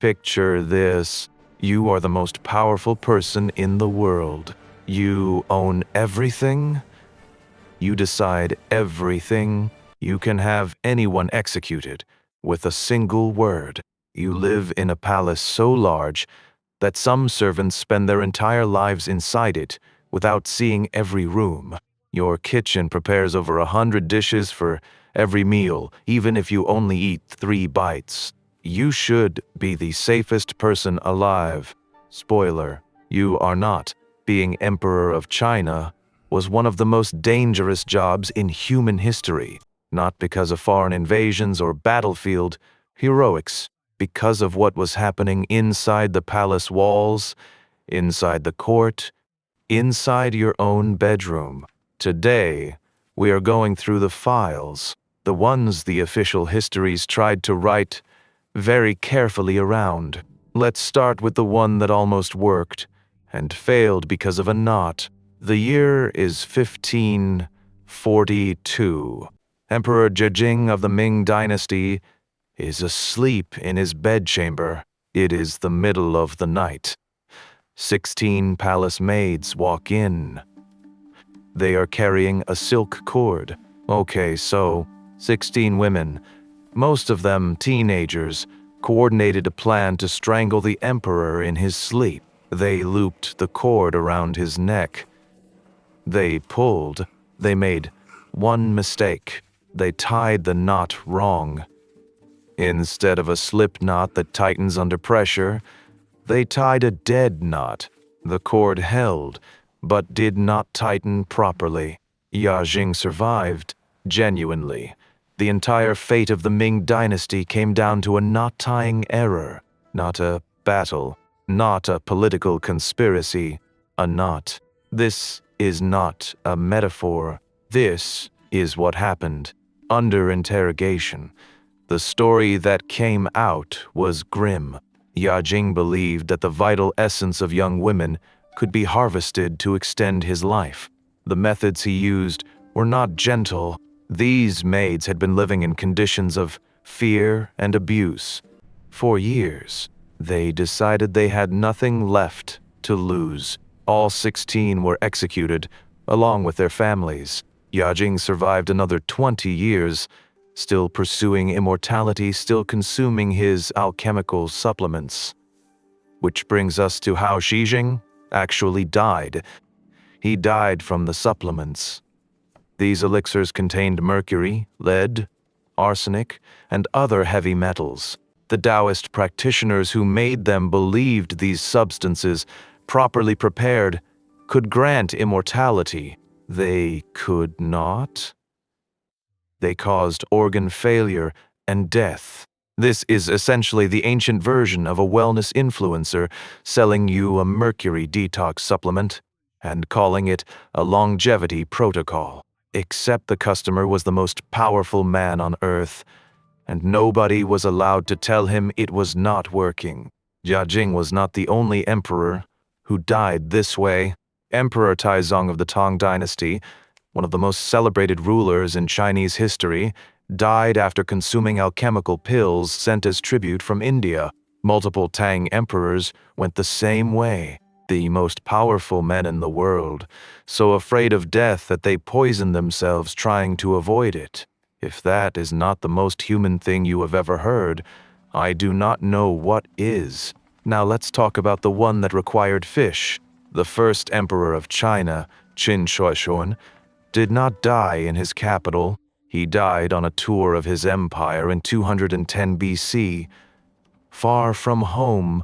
Picture this. You are the most powerful person in the world. You own everything. You decide everything. You can have anyone executed with a single word. You live in a palace so large that some servants spend their entire lives inside it without seeing every room. Your kitchen prepares over 100 dishes for every meal, even if you only eat 3 bites. You should be the safest person alive. Spoiler, you are not. Being Emperor of China was one of the most dangerous jobs in human history, not because of foreign invasions or battlefield heroics, because of what was happening inside the palace walls, inside the court, inside your own bedroom. Today, we are going through the files, the ones the official histories tried to write very carefully around. Let's start with the one that almost worked and failed because of a knot. The year is 1542. Emperor Zhejiang of the Ming Dynasty is asleep in his bedchamber. It is the middle of the night. 16 palace maids walk in. They are carrying a silk cord. Okay, so 16 women, most of them teenagers, coordinated a plan to strangle the emperor in his sleep. They looped the cord around his neck. They pulled. They made one mistake. They tied the knot wrong. Instead of a slip knot that tightens under pressure, they tied a dead knot. The cord held, but did not tighten properly. Yajing survived, genuinely. The entire fate of the Ming Dynasty came down to a knot-tying error, not a battle, not a political conspiracy, a knot. This is not a metaphor. This is what happened. Under interrogation, the story that came out was grim. Yajing believed that the vital essence of young women could be harvested to extend his life. The methods he used were not gentle. These maids had been living in conditions of fear and abuse. For years, they decided they had nothing left to lose. All 16 were executed, along with their families. Yajing survived another 20 years, still pursuing immortality, still consuming his alchemical supplements. Which brings us to how Shijing actually died. He died from the supplements. These elixirs contained mercury, lead, arsenic, and other heavy metals. The Taoist practitioners who made them believed these substances, properly prepared, could grant immortality. They could not. They caused organ failure and death. This is essentially the ancient version of a wellness influencer selling you a mercury detox supplement and calling it a longevity protocol. Except the customer was the most powerful man on earth, and nobody was allowed to tell him it was not working. Yajing was not the only emperor who died this way. Emperor Taizong of the Tang Dynasty, one of the most celebrated rulers in Chinese history, died after consuming alchemical pills sent as tribute from India. Multiple Tang emperors went the same way. The most powerful men in the world, so afraid of death that they poisoned themselves trying to avoid it. If that is not the most human thing you have ever heard, I do not know what is. Now let's talk about the one that required fish. The first emperor of China, Qin Shi Huang, did not die in his capital. He died on a tour of his empire in 210 BC, far from home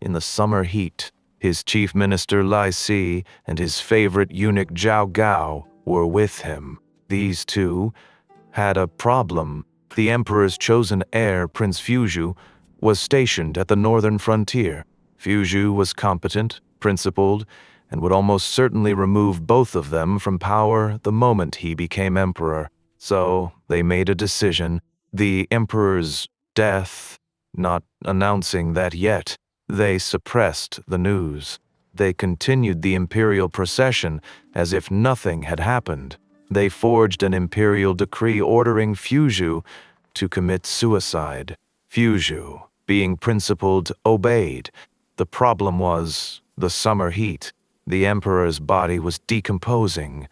in the summer heat. His chief minister Lai Si and his favorite eunuch Zhao Gao were with him. These two had a problem. The emperor's chosen heir, Prince Fuzhu, was stationed at the northern frontier. Fuzhu was competent, principled, and would almost certainly remove both of them from power the moment he became emperor. So they made a decision. The emperor's death, not announcing that yet. They suppressed the news. They continued the imperial procession as if nothing had happened. They forged an imperial decree ordering Fuzhu to commit suicide. Fuzhu Being principled, obeyed. The problem was the summer heat. The emperor's body was decomposing.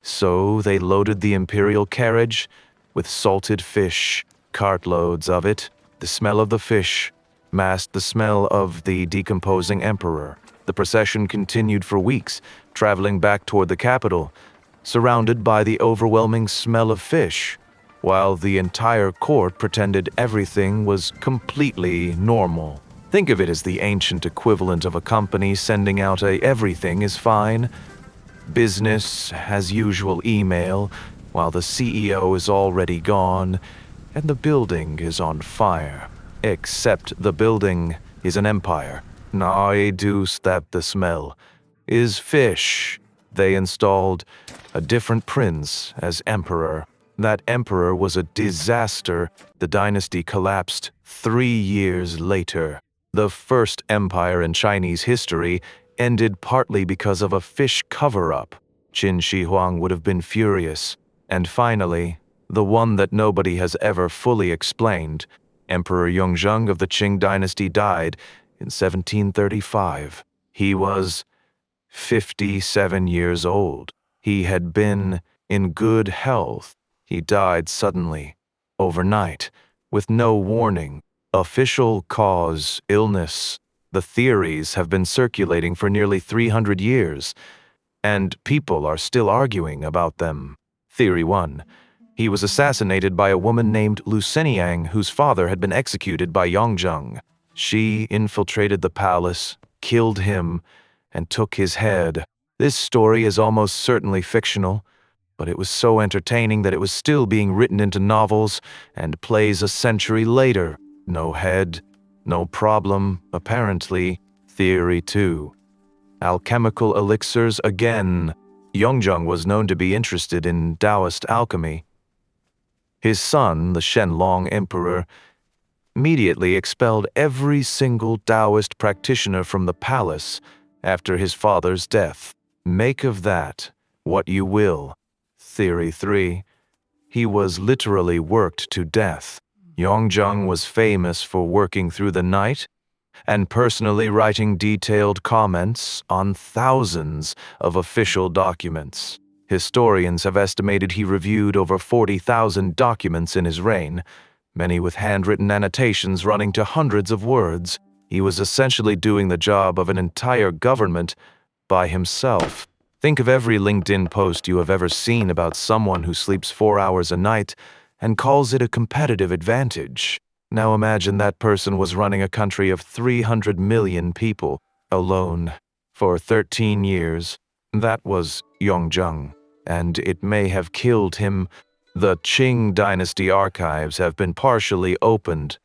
So they loaded the imperial carriage with salted fish, cartloads of it. The smell of the fish masked the smell of the decomposing emperor. The procession continued for weeks, traveling back toward the capital, surrounded by the overwhelming smell of fish, while the entire court pretended everything was completely normal. Think of it as the ancient equivalent of a company sending out a "everything is fine" business as usual email while the CEO is already gone and the building is on fire. Except the building is an empire. I deduce that the smell is fish. They installed a different prince as emperor. That emperor was a disaster. The dynasty collapsed 3 years later. The first empire in Chinese history ended partly because of a fish cover-up. Qin Shi Huang would have been furious. And finally, the one that nobody has ever fully explained, Emperor Yongzheng of the Qing dynasty died in 1735. He was 57 years old. He had been in good health. He died suddenly, overnight, with no warning. Official cause, illness. The theories have been circulating for nearly 300 years, and people are still arguing about them. Theory 1. He was assassinated by a woman named Lu Seniang, whose father had been executed by Yongzheng. She infiltrated the palace, killed him, and took his head. This story is almost certainly fictional, but it was so entertaining that it was still being written into novels and plays a century later. No head, no problem, apparently. Theory 2. Alchemical elixirs again. Yongzheng was known to be interested in Taoist alchemy. His son, the Shenlong Emperor, immediately expelled every single Taoist practitioner from the palace after his father's death. Make of that what you will. Theory 3. He was literally worked to death. Yongzheng was famous for working through the night and personally writing detailed comments on thousands of official documents. Historians have estimated he reviewed over 40,000 documents in his reign, many with handwritten annotations running to hundreds of words. He was essentially doing the job of an entire government by himself. Think of every LinkedIn post you have ever seen about someone who sleeps 4 hours a night and calls it a competitive advantage. Now imagine that person was running a country of 300 million people alone for 13 years. That was Yongzheng, and it may have killed him. The Qing dynasty archives have been partially opened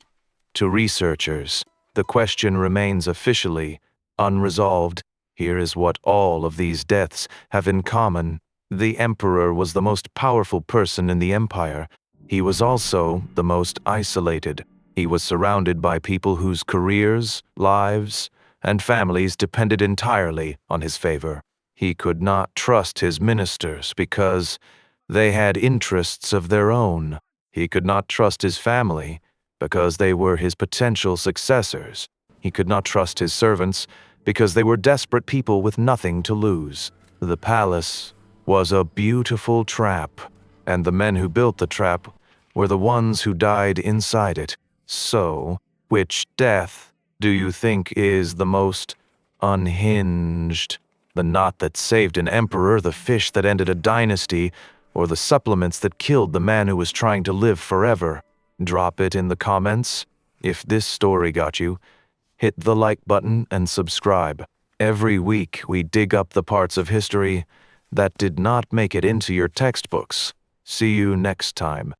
to researchers. The question remains officially unresolved. Here is what all of these deaths have in common. The emperor was the most powerful person in the empire. He was also the most isolated. He was surrounded by people whose careers, lives, and families depended entirely on his favor. He could not trust his ministers because they had interests of their own. He could not trust his family because they were his potential successors. He could not trust his servants because they were desperate people with nothing to lose. The palace was a beautiful trap, and the men who built the trap were the ones who died inside it. So, which death do you think is the most unhinged? The knot that saved an emperor, the fish that ended a dynasty, or the supplements that killed the man who was trying to live forever? Drop it in the comments. If this story got you, hit the like button and subscribe. Every week we dig up the parts of history that did not make it into your textbooks. See you next time.